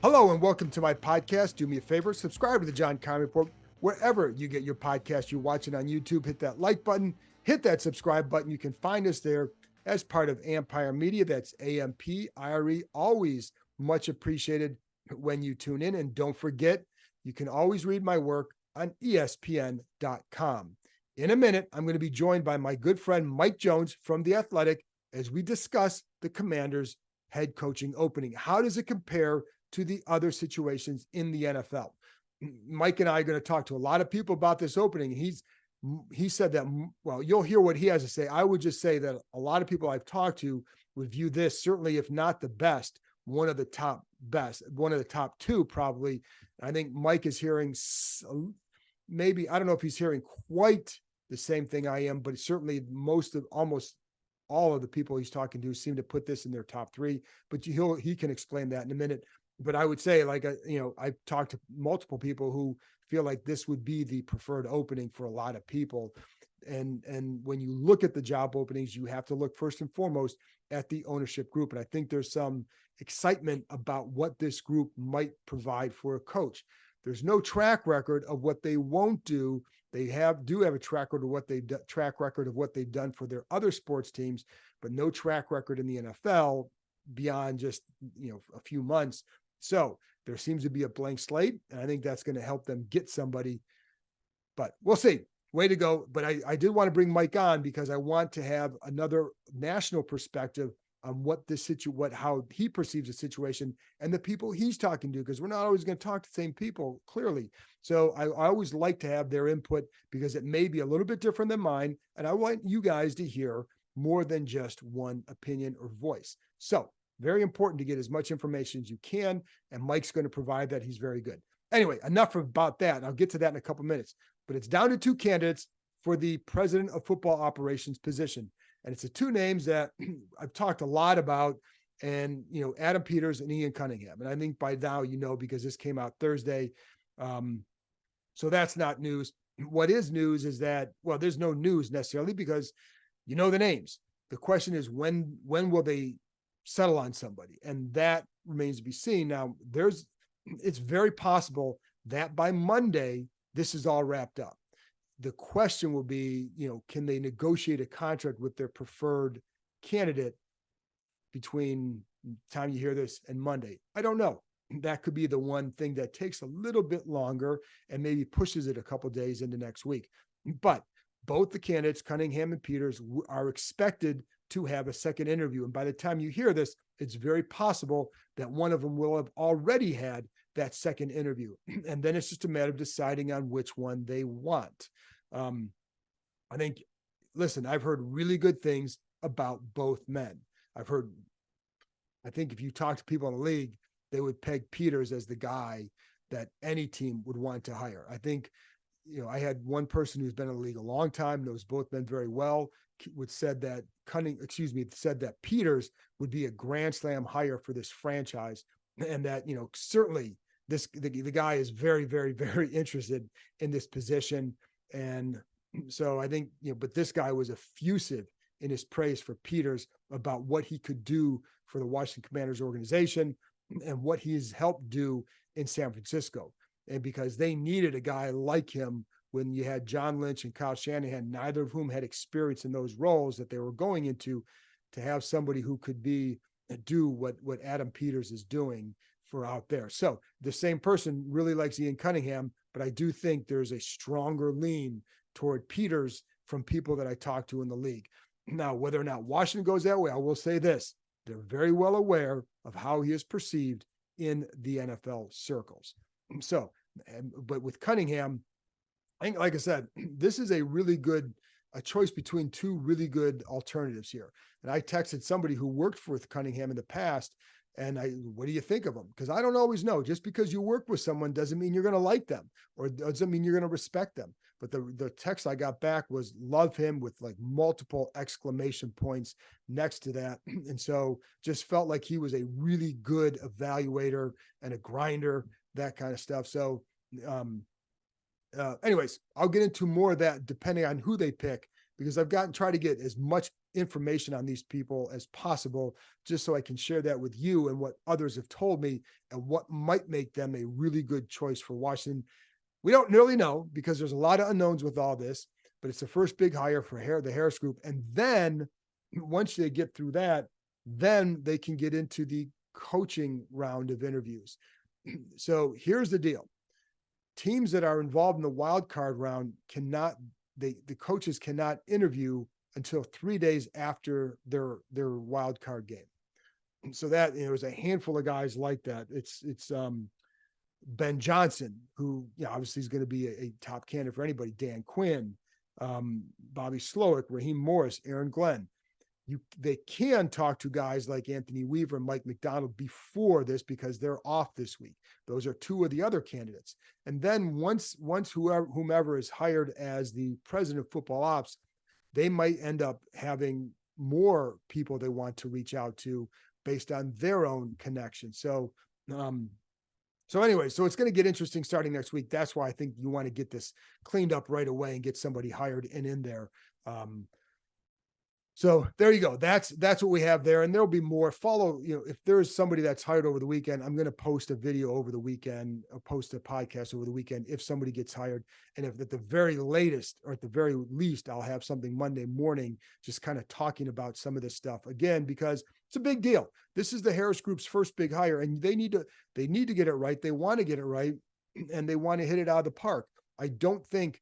Hello and welcome to my podcast. Do me a favor, subscribe to the John Keim Report wherever you get your podcast. You're watching on YouTube, hit that like button, hit that subscribe button. You can find us there as part of Ampire Media. That's AMPIRE. Always much appreciated when you tune in. And don't forget, you can always read my work on ESPN.com. In a minute, I'm going to be joined by my good friend Mike Jones from The Athletic as we discuss the Commanders' head coaching opening. How does it compare to the other situations in the NFL? Mike and I are going to talk to a lot of people about this opening. He said that, well, you'll hear what he has to say. I would just say that a lot of people I've talked to would view this, certainly if not the best, one of the top two probably. I think Mike is hearing maybe, I don't know if he's hearing quite the same thing I am, but certainly almost all of the people he's talking to seem to put this in their top three, but he can explain that in a minute. But I would say, I've talked to multiple people who feel like this would be the preferred opening for a lot of people. And when you look at the job openings, you have to look first and foremost at the ownership group. And I think there's some excitement about what this group might provide for a coach. There's no track record of what they won't do. They do have a track record of what they've done for their other sports teams, but no track record in the NFL beyond just a few months. So there seems to be a blank slate, and I think that's going to help them get somebody. But we'll see. Way to go. But I did want to bring Mike on because I want to have another national perspective on how he perceives the situation and the people he's talking to, because we're not always going to talk to the same people, clearly. So I always like to have their input because it may be a little bit different than mine. And I want you guys to hear more than just one opinion or voice. So very important to get as much information as you can. And Mike's going to provide that. He's very good. Anyway, enough about that. And I'll get to that in a couple of minutes. But it's down to two candidates for the president of football operations position. And it's the two names that I've talked a lot about, and, Adam Peters and Ian Cunningham. And I think by now, because this came out Thursday. So that's not news. What is news is that, well, there's no news necessarily because the names. The question is when will they settle on somebody? And that remains to be seen. Now, it's very possible that by Monday, this is all wrapped up. The question will be, can they negotiate a contract with their preferred candidate between the time you hear this and Monday? I don't know. That could be the one thing that takes a little bit longer and maybe pushes it a couple of days into next week. But both the candidates, Cunningham and Peters, are expected to have a second interview. And by the time you hear this, it's very possible that one of them will have already had that second interview. And then it's just a matter of deciding on which one they want. I think, listen, I've heard really good things about both men. I think if you talk to people in the league, they would peg Peters as the guy that any team would want to hire. I think, I had one person who's been in the league a long time, knows both men very well, said that Peters would be a grand slam hire for this franchise. And that, certainly the guy is very, very, very interested in this position. And so I think, but this guy was effusive in his praise for Peters about what he could do for the Washington Commanders organization and what he's helped do in San Francisco. And because they needed a guy like him when you had John Lynch and Kyle Shanahan, neither of whom had experience in those roles that they were going into, to have somebody who could do what Adam Peters is doing for out there. So the same person really likes Ian Cunningham, but I do think there's a stronger lean toward Peters from people that I talk to in the league. Now, whether or not Washington goes that way, I will say this: they're very well aware of how he is perceived in the NFL circles. So, but with Cunningham, I think, like I said, this is a choice between two really good alternatives here. And I texted somebody who worked with Cunningham in the past, and what do you think of him? Because I don't always know. Just because you work with someone doesn't mean you're going to like them, or doesn't mean you're going to respect them. But the text I got back was love him with like multiple exclamation points next to that. And so just felt like he was a really good evaluator and a grinder, that kind of stuff. So anyways, I'll get into more of that depending on who they pick, because I've tried to get as much information on these people as possible, just so I can share that with you and what others have told me and what might make them a really good choice for Washington. We don't really know because there's a lot of unknowns with all this, but it's the first big hire for the Harris Group. And then once they get through that, then they can get into the coaching round of interviews. So here's the deal. Teams that are involved in the wild card round the coaches cannot interview until 3 days after their wild card game. And so that, there's a handful of guys like that. It's Ben Johnson, who, obviously is going to be a top candidate for anybody. Dan Quinn, Bobby Slowick, Raheem Morris, Aaron Glenn. They can talk to guys like Anthony Weaver and Mike McDonald before this because they're off this week. Those are two of the other candidates. And then once whomever is hired as the president of football ops, they might end up having more people they want to reach out to based on their own connection. So anyway, so it's going to get interesting starting next week. That's why I think you want to get this cleaned up right away and get somebody hired and in there. So there you go. That's what we have there. And there'll be more. Follow, if there's somebody that's hired over the weekend, I'm going to post a video over the weekend, or post a podcast over the weekend if somebody gets hired. And if at the very latest, or at the very least, I'll have something Monday morning, just kind of talking about some of this stuff again, because it's a big deal. This is the Harris Group's first big hire, and they need to get it right. They want to get it right, and they want to hit it out of the park. I don't think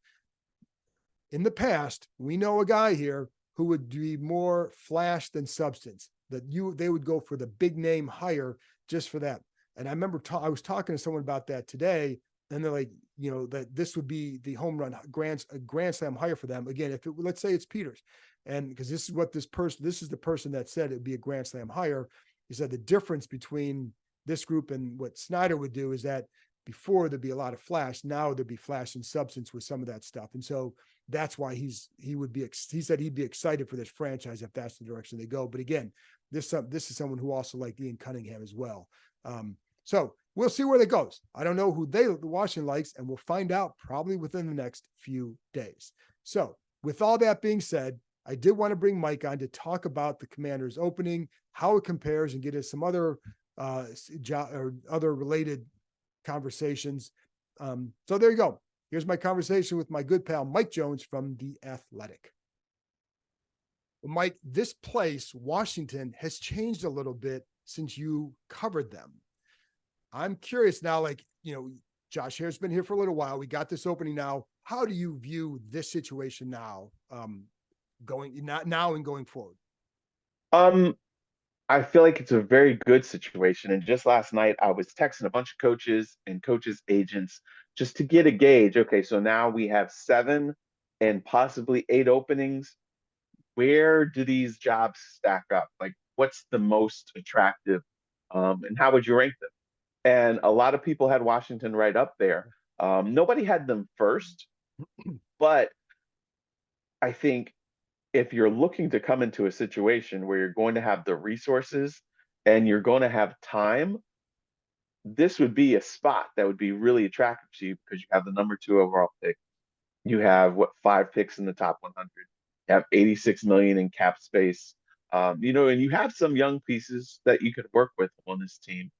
in the past, we know a guy here who would be more flash than substance, they would go for the big name hire just for that. And I remember I was talking to someone about that today, and they're like, that this would be the home run grand slam hire for them. Again, let's say it's Peters, and because this is the person that said it'd be a grand slam hire. He said the difference between this group and what Snyder would do is that before there'd be a lot of flash, now there'd be flash and substance with some of that stuff. And so that's why he said he'd be excited for this franchise if that's the direction they go. But again, this is someone who also liked Ian Cunningham as well. So we'll see where that goes. I don't know who Washington likes, and we'll find out probably within the next few days. So with all that being said, I did want to bring Mike on to talk about the Commanders opening, how it compares, and get us some other other related conversations. So there you go. Here's my conversation with my good pal, Mike Jones from The Athletic. Well, Mike, this place, Washington, has changed a little bit since you covered them. I'm curious now, Josh Hare's been here for a little while. We got this opening now. How do you view this situation now, going forward? I feel like it's a very good situation. And just last night, I was texting a bunch of coaches and coaches' agents just to get a gauge. Okay, so now we have 7 and possibly 8 openings. Where do these jobs stack up? Like, what's the most attractive? And how would you rank them? And a lot of people had Washington right up there. Nobody had them first, but I think if you're looking to come into a situation where you're going to have the resources and you're going to have time, this would be a spot that would be really attractive to you because you have the number 2 overall pick. You have 5 picks in the top 100. You have 86 million in cap space. And you have some young pieces that you could work with on this team.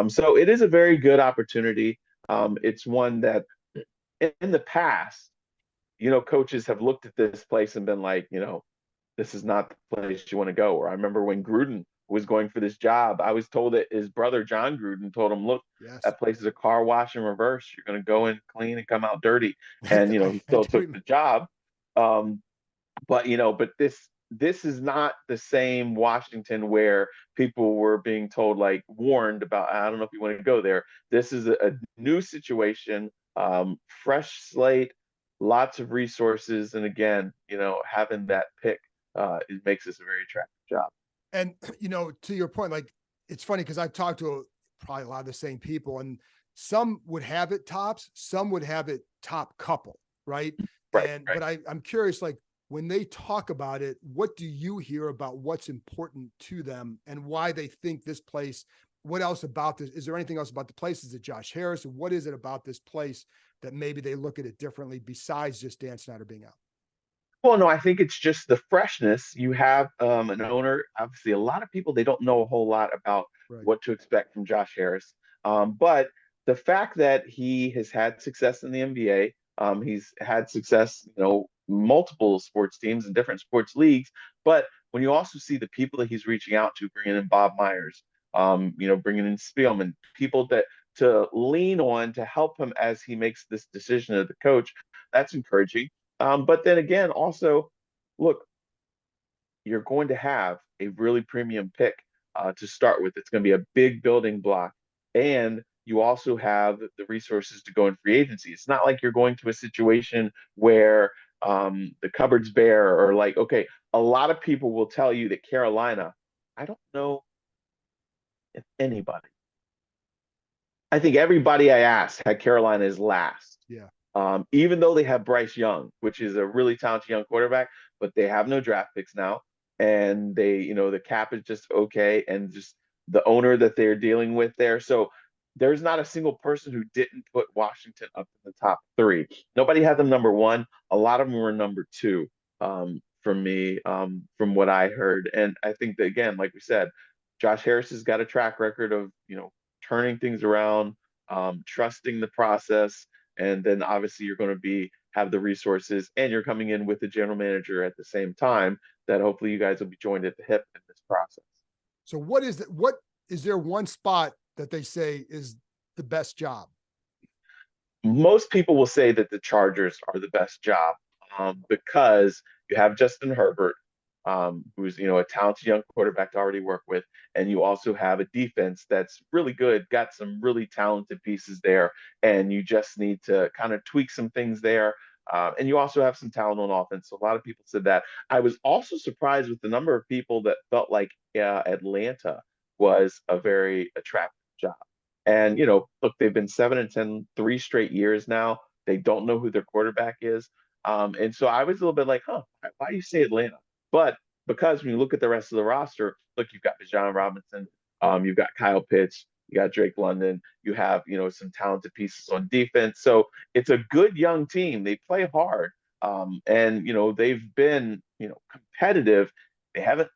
So it is a very good opportunity. It's one that in the past, coaches have looked at this place and been like, this is not the place you want to go. Or I remember when Gruden was going for this job, I was told that his brother, John Gruden, told him, look, yes, that place is a car wash in reverse. You're going to go in clean and come out dirty. And, he still took the job. But this is not the same Washington where people were being told, warned about, I don't know if you want to go there. This is a new situation, fresh slate, lots of resources. And again, having that pick, it makes this a very attractive job. And, to your point, it's funny because I've talked to probably a lot of the same people, and some would have it tops, some would have it top couple. Right. Right. But I'm curious, when they talk about it, what do you hear about what's important to them and why they think this place? What else about this? Is there anything else about the place? Is it Josh Harris? What is it about this place that maybe they look at it differently besides just Dan Snyder being out? Well, no, I think it's just the freshness. You have an owner, obviously, a lot of people, they don't know a whole lot about Right. what to expect from Josh Harris. But the fact that he has had success in the NBA, he's had success, multiple sports teams and different sports leagues. But when you also see the people that he's reaching out to, bringing in Bob Myers, bringing in Spielman, people that to lean on to help him as he makes this decision as the coach, that's encouraging. But then again, also, look, you're going to have a really premium pick to start with. It's going to be a big building block. And you also have the resources to go in free agency. It's not like you're going to a situation where the cupboard's bare or like, okay, a lot of people will tell you that Carolina, I don't know if anybody, I think everybody I asked had Carolina as last. Yeah. Even though they have Bryce Young, which is a really talented young quarterback, but they have no draft picks now. And the cap is just okay. And just the owner that they're dealing with there. So there's not a single person who didn't put Washington up in the top three. Nobody had them number one. A lot of them were number two from me, from what I heard. And I think that, again, like we said, Josh Harris has got a track record of, turning things around, trusting the process, and then obviously you're going to have the resources, and you're coming in with the general manager at the same time that hopefully you guys will be joined at the hip in this process. So what is there one spot that they say is the best job? Most people will say that the Chargers are the best job, because you have Justin Herbert, who's a talented young quarterback to already work with, and you also have a defense that's really good, got some really talented pieces there, and you just need to kind of tweak some things there. And you also have some talent on offense. So a lot of people said that. I was also surprised with the number of people that felt like Atlanta was a very attractive job. And look, they've been 7-10, 3 straight years now. They don't know who their quarterback is. And so I was a little bit like, huh, why do you say Atlanta? But because when you look at the rest of the roster, look, you've got Bijan Robinson, you've got Kyle Pitts, you got Drake London, you have, some talented pieces on defense. So it's a good young team. They play hard. And they've been, competitive. They haven't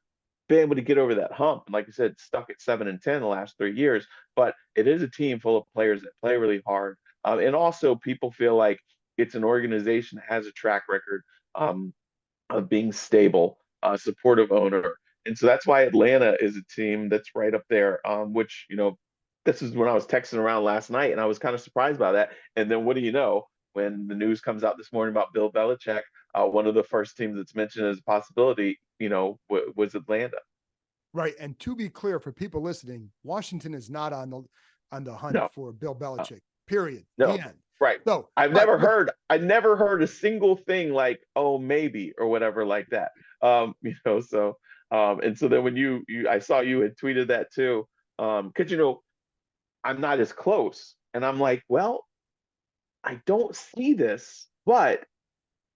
been able to get over that hump. And like I said, stuck at 7-10 the last 3 years. But it is a team full of players that play really hard. And also, people feel like it's an organization that has a track record of being stable, supportive owner. And so that's why Atlanta is a team that's right up there, which, this is when I was texting around last night and I was kind of surprised by that. And then what do you know? When the news comes out this morning about Bill Belichick, one of the first teams that's mentioned as a possibility, was Atlanta. Right. And to be clear for people listening, Washington is not on the hunt No, for Bill uh, Belichick. Period. The no, end. right. So I never heard a single thing like, oh, maybe or whatever like that. So and so then when I saw you had tweeted that too. Because I'm not as close. And I'm like, well, I don't see this, but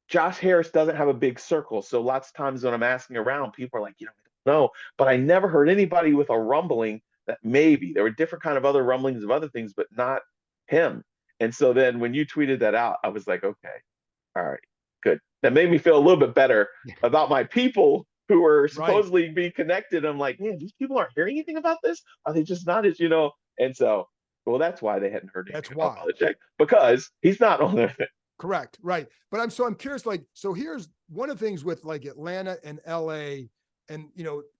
Josh Harris doesn't have a big circle. So lots of times when I'm asking around, people are like, I don't know. But I never heard anybody with a rumbling that maybe there were different kind of other rumblings of other things, but not him. And so then when you tweeted that out, I was like, okay, all right, good. That made me feel a little bit better about my people who were right. supposedly be connected. I'm like, man, these people aren't hearing anything about this. Are they just not And so, well, that's why they hadn't heard That's anything about why. Belichick, because he's not on there. Correct. Right. But I'm curious, so here's one of the things with like Atlanta and LA. And,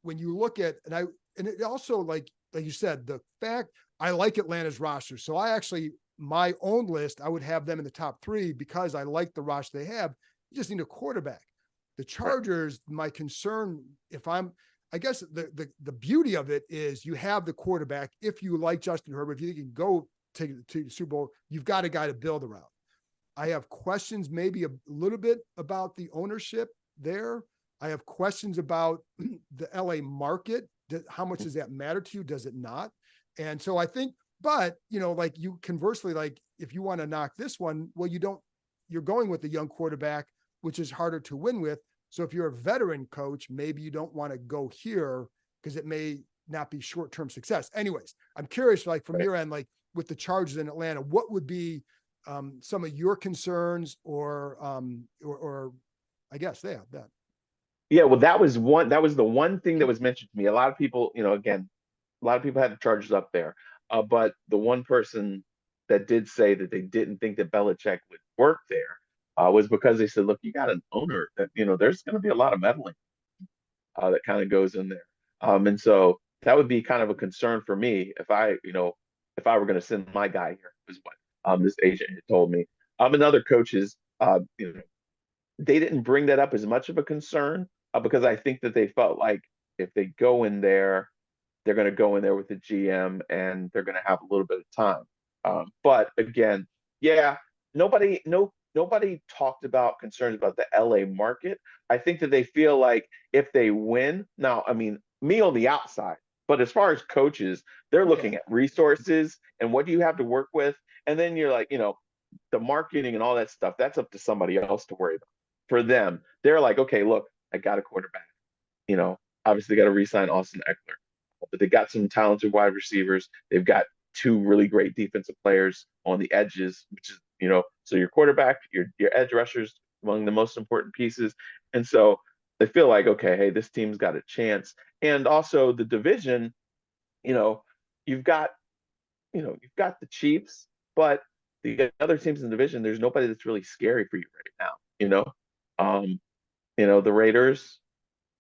when you look at, and it also like you said, the fact I like Atlanta's roster. So my own list, I would have them in the top three because I like the roster they have. You just need a quarterback. The Chargers, my concern, I guess the beauty of it is you have the quarterback. If you like Justin Herbert, if you can go to the Super Bowl, you've got a guy to build around. I have questions maybe a little bit about the ownership there. I have questions about the LA market. How much does that matter to you? Does it not? And so I think, but like you conversely, like if you want to knock this one, well, you're going with the young quarterback, which is harder to win with. So if you're a veteran coach, maybe you don't want to go here because it may not be short-term success. Anyways, I'm curious, like from your end, like with the Chargers in Atlanta, what would be some of your concerns or I guess they have that. Yeah, well, that was the one thing that was mentioned to me. A lot of people, again, a lot of people had the Chargers up there. But the one person that did say that they didn't think that Belichick would work there was because they said, look, you got an owner that, there's going to be a lot of meddling that kind of goes in there. And so that would be kind of a concern for me if I were going to send my guy here, is what this agent had told me. And other coaches, they didn't bring that up as much of a concern because I think that they felt like if they go in there, they're going to go in there with the GM and they're going to have a little bit of time. But again, yeah, nobody talked about concerns about the LA market. I think that they feel like if they win, now, I mean, me on the outside, but as far as coaches, they're Yeah. looking at resources and what do you have to work with, and then you're like, the marketing and all that stuff. That's up to somebody else to worry about. For them, they're like, okay, look, I got a quarterback. You know, obviously got to re-sign Austin Eckler, but they got some talented wide receivers. They've got two really great defensive players on the edges, which is, so your quarterback, your edge rushers among the most important pieces. And so they feel like, okay, hey, this team's got a chance. And also the division, you know, you've got, you've got the Chiefs, but the other teams in the division, there's nobody that's really scary for you right now, Um, the Raiders,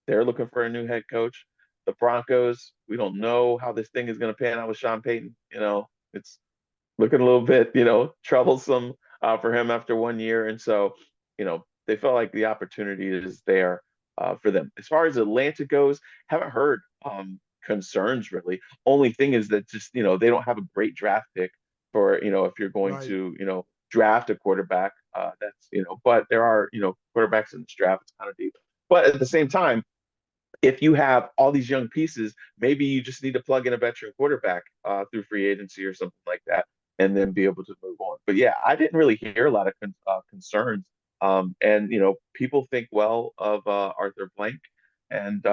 they're looking for a new head coach. The Broncos, we don't know how this thing is going to pan out with Sean Payton. It's looking a little bit, troublesome for him after 1 year. And so, they felt like the opportunity is there for them. As far as Atlanta goes, haven't heard concerns really. Only thing is that just, they don't have a great draft pick for, if you're going Right. to, draft a quarterback. But there are, quarterbacks in this draft. It's kind of deep. But at the same time, if you have all these young pieces, maybe you just need to plug in a veteran quarterback through free agency or something like that, and then be able to move on. But yeah, I didn't really hear a lot of concerns. And people think well of Arthur Blank, and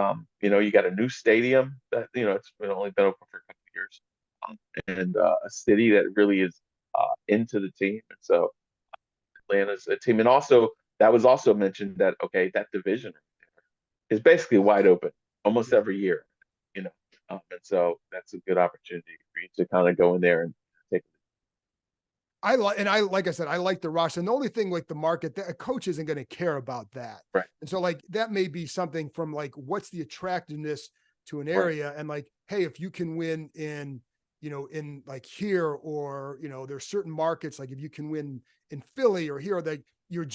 you got a new stadium that it's only been open for a couple of years, and a city that really is into the team, and so Atlanta's a team, and also that was also mentioned that okay, that division is basically wide Yes. open almost Yeah. every year, you know. And so that's a good opportunity for you to kind of go in there and take. Like I said, I like the roster. And the only thing like the market, a coach isn't going to care about that. Right, And so like that may be something from like what's the attractiveness to an right, area, and like, hey, if you can win in, in like here, or there's certain markets, like if you can win in Philly or here, that you're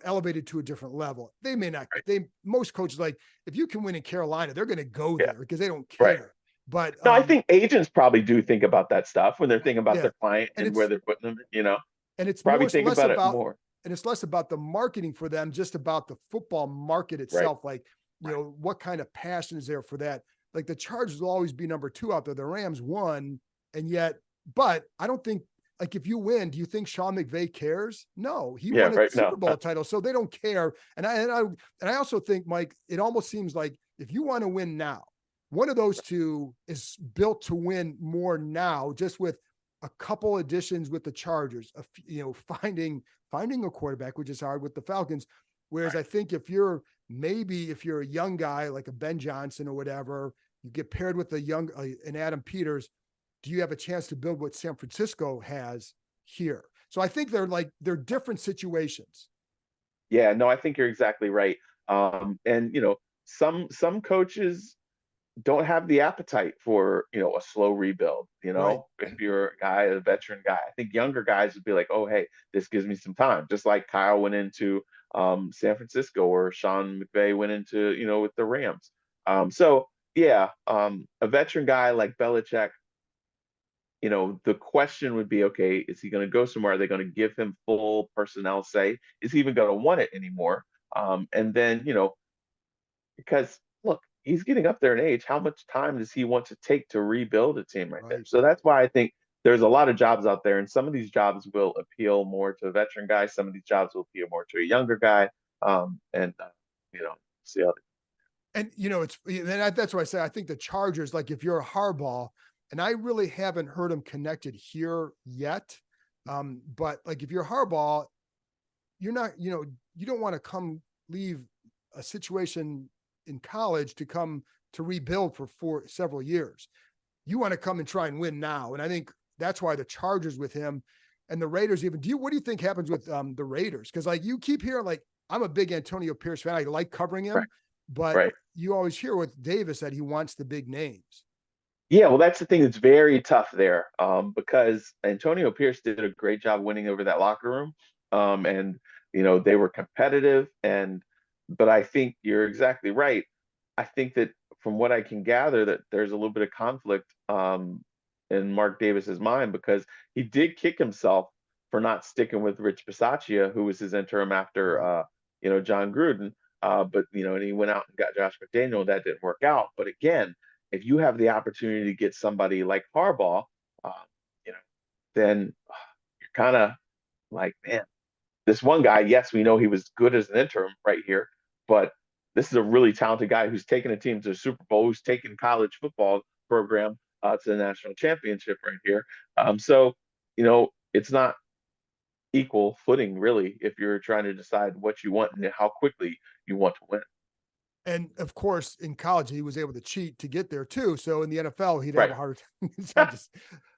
elevated to a different level. They may not, right. most coaches, like if you can win in Carolina, they're going to go Yeah, there because they don't right. care. But No, I think agents probably do think about that stuff when they're thinking about yeah, their client and and where they're putting them. it's more, Probably it's think less about it about, more. and it's less about the marketing for them, just about the football market Right, itself. Like, right. what kind of passion is there for that? Like the Chargers will always be number two out there. The Rams won, and yet, but I don't think, like, if you win, do you think Sean McVay cares? No, he Yeah, won a right. Super No, Bowl title, so they don't care. And I also think, Mike, it almost seems like if you want to win now, one of those two is built to win more now, just with a couple additions with the Chargers, finding a quarterback, which is hard with the Falcons. Whereas right. I think if you're a young guy like a Ben Johnson or whatever, you get paired with an Adam Peters, do you have a chance to build what San Francisco has here? So I think they're different situations. Yeah, no, I think you're exactly right. And some coaches don't have the appetite for a slow rebuild. Right. If you're a guy, a veteran guy, I think younger guys would be like, oh hey, this gives me some time, just like Kyle went into San Francisco, or Sean McVay went into with the Rams. So yeah, a veteran guy like Belichick, the question would be, okay, is he going to go somewhere? Are they going to give him full personnel say? Is he even going to want it anymore? And then because look, he's getting up there in age. How much time does he want to take to rebuild a team right there? Right. So that's why I think there's a lot of jobs out there, and some of these jobs will appeal more to a veteran guy. Some of these jobs will appeal more to a younger guy. And see how. And that's why I say I think the Chargers, like if you're a Harbaugh, and I really haven't heard him connected here yet. But like if you're Harbaugh, you're not, you don't want to leave a situation in college to come to rebuild for several years. You want to come and try and win now. And I think that's why the Chargers with him and the Raiders even what do you think happens with the Raiders? Because like you keep hearing, like, I'm a big Antonio Pierce fan. I like covering him, Right. but Right. you always hear with Davis that he wants the big names. Yeah, well, that's the thing that's very tough there, because Antonio Pierce did a great job winning over that locker room, and they were competitive, but I think you're exactly right. I think that from what I can gather, that there's a little bit of conflict in Mark Davis's mind because he did kick himself for not sticking with Rich Bisaccia, who was his interim after Right. John Gruden, and he went out and got Josh McDaniel, and that didn't work out. But again, if you have the opportunity to get somebody like Harbaugh, uh, you know, then you're kind of like, man, this one guy, yes, we know he was good as an interim right here, but this is a really talented guy who's taken a team to the Super Bowl, who's taken college football program to the national championship right here. So, it's not equal footing really if you're trying to decide what you want and how quickly you want to win. And of course, in college, he was able to cheat to get there too. So in the NFL, he'd have Right. a harder time. I'm just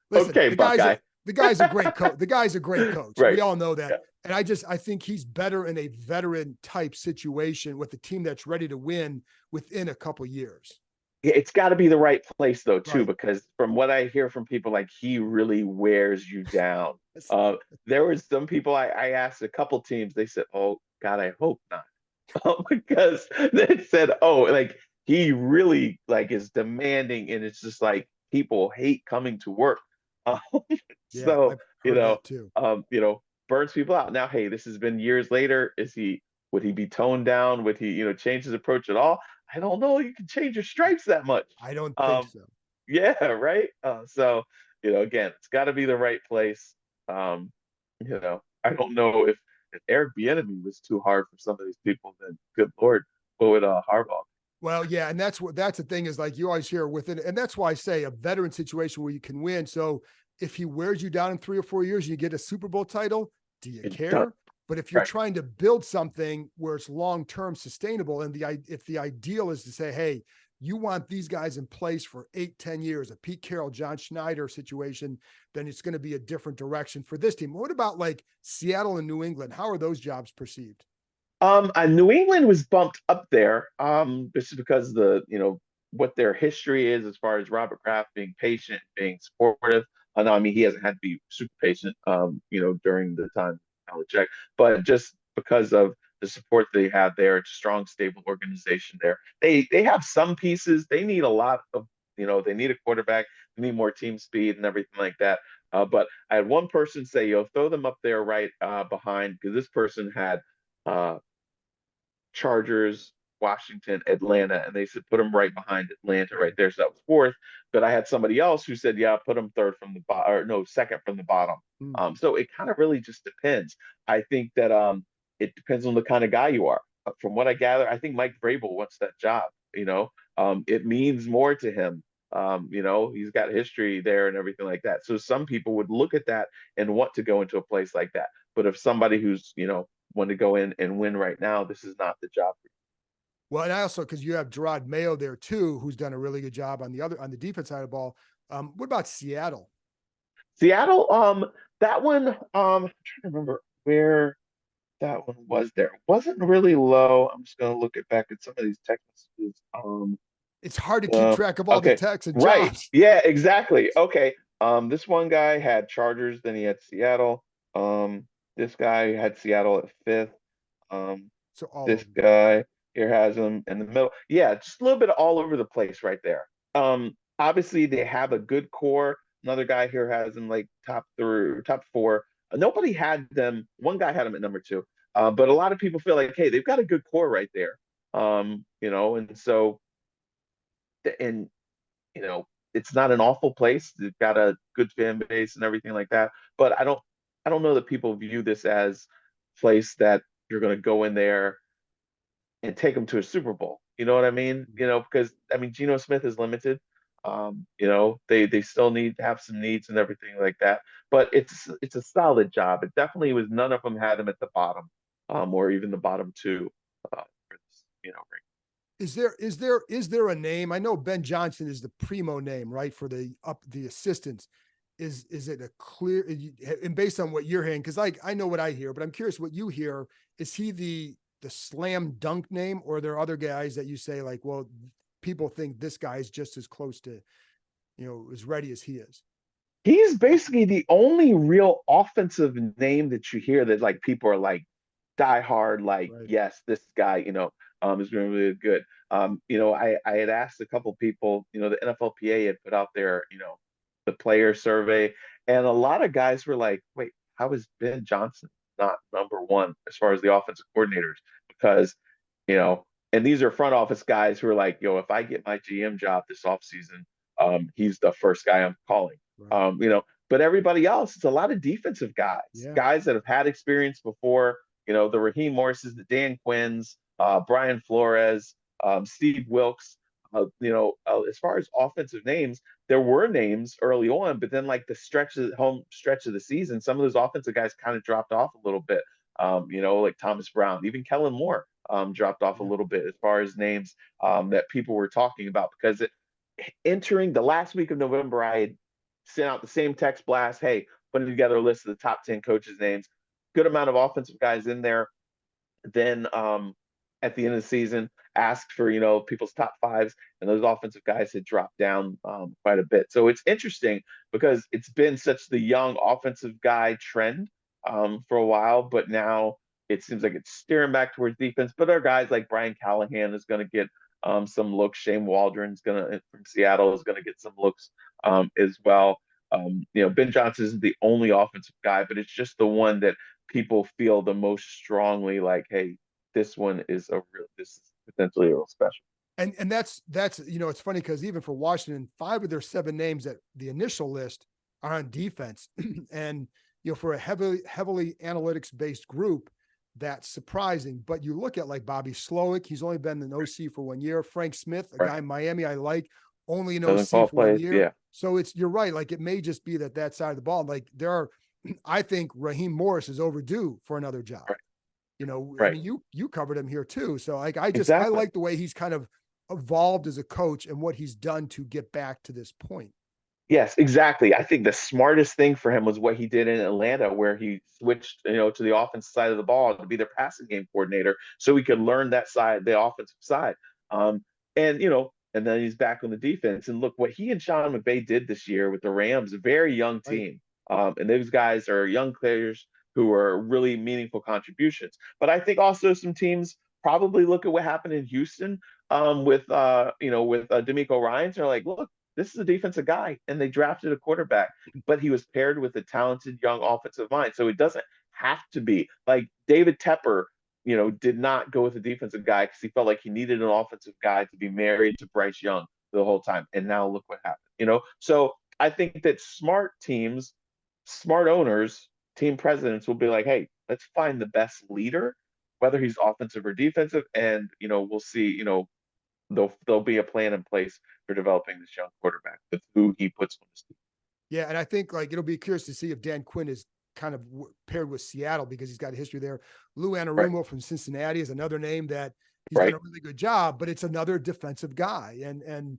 listen. Okay, Buckeye. The guy's a great coach. The guy's a great coach. Right. We all know that. Yeah. And I think he's better in a veteran type situation with a team that's ready to win within a couple years. It's got to be the right place though too, Right. because from what I hear from people, like he really wears you down. Uh, there was some people I asked a couple teams, they said, "Oh God, I hope not," because they said, "Oh, like he really like is demanding, and it's just like people hate coming to work." Um, Yeah, so I've heard that too. burns people out. Now, hey, this has been years later. Would he be toned down? Would he change his approach at all? I don't know. You can change your stripes that much. I don't think Um, so. yeah, right. So again, it's got to be the right place. I don't know if Eric Bieniemy was too hard for some of these people. Then, good lord, what would Harbaugh? Well, yeah, and that's the thing is like you always hear within, and that's why I say a veteran situation where you can win. So if he wears you down in 3 or 4 years, and you get a Super Bowl title. Do you It's done. care? But if you're Right. trying to build something where it's long term sustainable, and if the ideal is to say, hey, you want these guys in place for 8, 10 years, a Pete Carroll, John Schneider situation, then it's going to be a different direction for this team. What about like Seattle and New England? How are those jobs perceived? New England was bumped up there. This is because what their history is as far as Robert Kraft being patient, being supportive. No, I mean he hasn't had to be super patient, during the time Belichick, but just because of the support they have there, it's a strong, stable organization there. They have some pieces. They need a lot of, they need a quarterback. They need more team speed and everything like that. But I had one person say, throw them up there right behind because this person had. Uh, Chargers, Washington, Atlanta, and they said put them right behind Atlanta right there. So that was fourth. But I had somebody else who said, yeah, put them third from the bottom, or no, second from the bottom. Hmm. So it kind of really just depends. I think that it depends on the kind of guy you are. From what I gather, I think Mike Vrabel wants that job. It means more to him. He's got history there and everything like that. So some people would look at that and want to go into a place like that. But if somebody who's want to go in and win right now, this is not the job for you. Well, and I also because you have Gerard Mayo there too, who's done a really good job on the defense side of the ball. What about Seattle? Seattle, that one, I'm trying to remember where that one was there. It wasn't really low. I'm just gonna look it back at some of these text messages. It's hard to keep Uh, track of all the okay, techs and right. jobs. Yeah, exactly. Okay. This one guy had Chargers, then he had Seattle. This guy had Seattle at fifth. Um, So all this of them. guy here has him in the middle. Yeah, just a little bit all over the place right there. Obviously they have a good core. Another guy here has them like top three, top four. Nobody had them. One guy had them at number two. But a lot of people feel like, hey, they've got a good core right there. And so and it's not an awful place. They've got a good fan base and everything like that. But I don't know that people view this as a place that you're going to go in there and take them to a Super Bowl. You know what I mean? Because I mean Geno Smith is limited. They still need to have some needs and everything like that. But it's a solid job. It definitely was none of them had them at the bottom, or even the bottom two. ring. Is there a name? I know Ben Johnson is the primo name, right? For the assistants. Is it a clear, and based on what you're hearing, because I know what I hear, but I'm curious what you hear. Is he the slam dunk name, or are there other guys that you say like, well, people think this guy is just as close to, as ready as he is? He's basically the only real offensive name that you hear that like people are like die hard, like, Right. yes, this guy, is doing really good. I had asked a couple people, the NFLPA had put out their, the player survey, and a lot of guys were like, wait, how is Ben Johnson not number one as far as the offensive coordinators? Because, you know, and these are front office guys who are like, yo, if I get my GM job this offseason, he's the first guy I'm calling. Right. But everybody else, it's a lot of defensive guys, Yeah. guys that have had experience before, the Raheem Morrises, the Dan Quinns, Brian Flores, Steve Wilkes. As far as offensive names, there were names early on, but then like the home stretch of the season, some of those offensive guys kind of dropped off a little bit. Like Thomas Brown, even Kellen Moore dropped off a Yeah. little bit as far as names that people were talking about because entering the last week of November, I had sent out the same text blast. Hey, putting together a list of the top 10 coaches' names. Good amount of offensive guys in there. Then at the end of the season, asked for people's top fives, and those offensive guys had dropped down quite a bit. So it's interesting because it's been such the young offensive guy trend for a while, but now it seems like it's steering back towards defense. But there are guys like Brian Callahan is going to get some looks. Shane Waldron's from Seattle is going to get some looks as well. Ben Johnson isn't the only offensive guy, but it's just the one that people feel the most strongly like, hey, this is potentially a real special. And that's it's funny because even for Washington, 5 of their 7 names at the initial list are on defense. And for a heavily analytics based group, that's surprising. But you look at like Bobby Slowick, he's only been an OC for 1 year. Frank Smith, a guy in Miami I like, only an OC for 1 year. Yeah. So you're right. Like it may just be that side of the ball. Like I think Raheem Morris is overdue for another job. Right. I mean, you covered him here too. So like, I Exactly. like the way he's kind of evolved as a coach and what he's done to get back to this point. Yes, exactly. I think the smartest thing for him was what he did in Atlanta, where he switched, to the offensive side of the ball to be their passing game coordinator, so he could learn that side, the offensive side. And then he's back on the defense. And look, what he and Sean McVay did this year with the Rams, a very young team, and those guys are young players who are really meaningful contributions. But I think also some teams probably look at what happened in Houston with DeMeco Ryans. They're like, look, this is a defensive guy, and they drafted a quarterback, but he was paired with a talented young offensive mind. So it doesn't have to be like David Tepper, did not go with a defensive guy because he felt like he needed an offensive guy to be married to Bryce Young the whole time. And now look what happened, So I think that smart teams, smart owners, team presidents will be like, hey, let's find the best leader, whether he's offensive or defensive. And, we'll see, there'll be a plan in place for developing this young quarterback with who he puts on his team. Yeah, and I think like it'll be curious to see if Dan Quinn is kind of paired with Seattle because he's got a history there. Lou Anarumo from Cincinnati is another name that he's done a really good job, but it's another defensive guy, and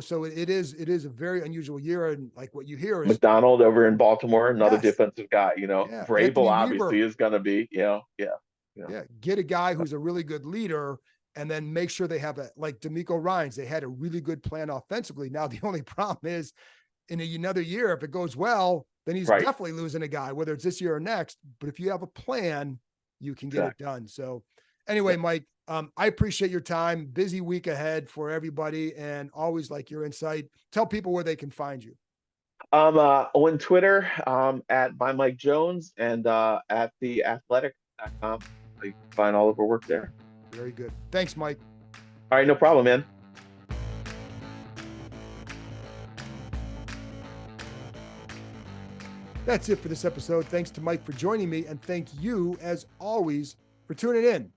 so it is a very unusual year, and like what you hear is McDonald over in Baltimore, another defensive guy. Vrabel obviously is going to be, yeah. Get a guy who's a really good leader. And then make sure they have like DeMeco Ryans. They had a really good plan offensively. Now, the only problem is in another year, if it goes well, then he's definitely losing a guy, whether it's this year or next. But if you have a plan, you can get it done. So anyway, Mike, I appreciate your time. Busy week ahead for everybody and always like your insight. Tell people where they can find you. On Twitter at by Mike Jones and at theathletic.com. You can find all of our work there. Very good. Thanks, Mike. All right, no problem, man. That's it for this episode. Thanks to Mike for joining me, and thank you, as always, for tuning in.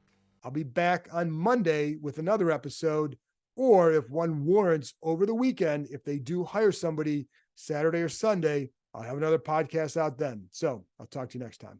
I'll be back on Monday with another episode, or if one warrants over the weekend, if they do hire somebody Saturday or Sunday, I'll have another podcast out then. So I'll talk to you next time.